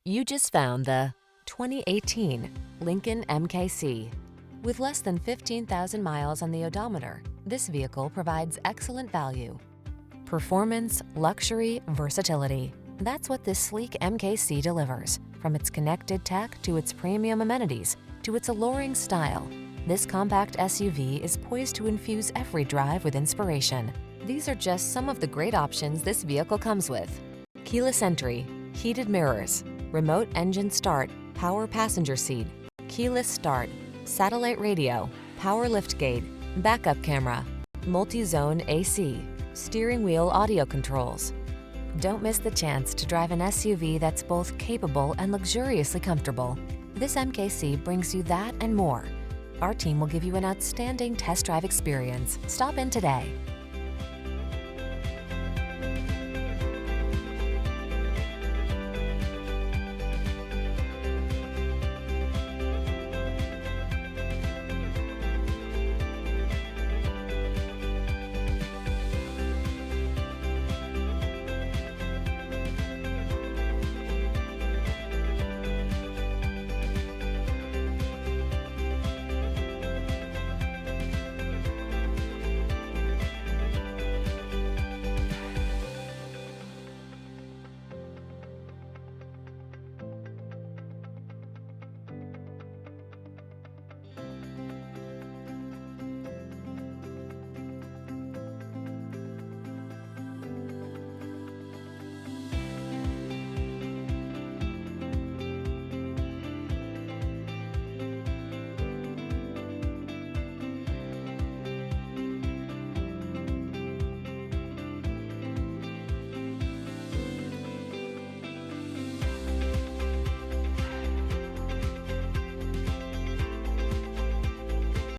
You just found the 2018 Lincoln MKC. With less than 15,000 miles on the odometer, this vehicle provides excellent value. Performance, luxury, versatility. That's what this sleek MKC delivers. From its connected tech to its premium amenities to its alluring style, this compact SUV is poised to infuse every drive with inspiration. These are just some of the great options this vehicle comes with: keyless entry, heated mirrors, remote engine start, power passenger seat, keyless start, satellite radio, power liftgate, backup camera, multi-zone AC, steering wheel audio controls. Don't miss the chance to drive an SUV that's both capable and luxuriously comfortable. This MKC brings you that and more. Our team will give you an outstanding test drive experience. Stop in today.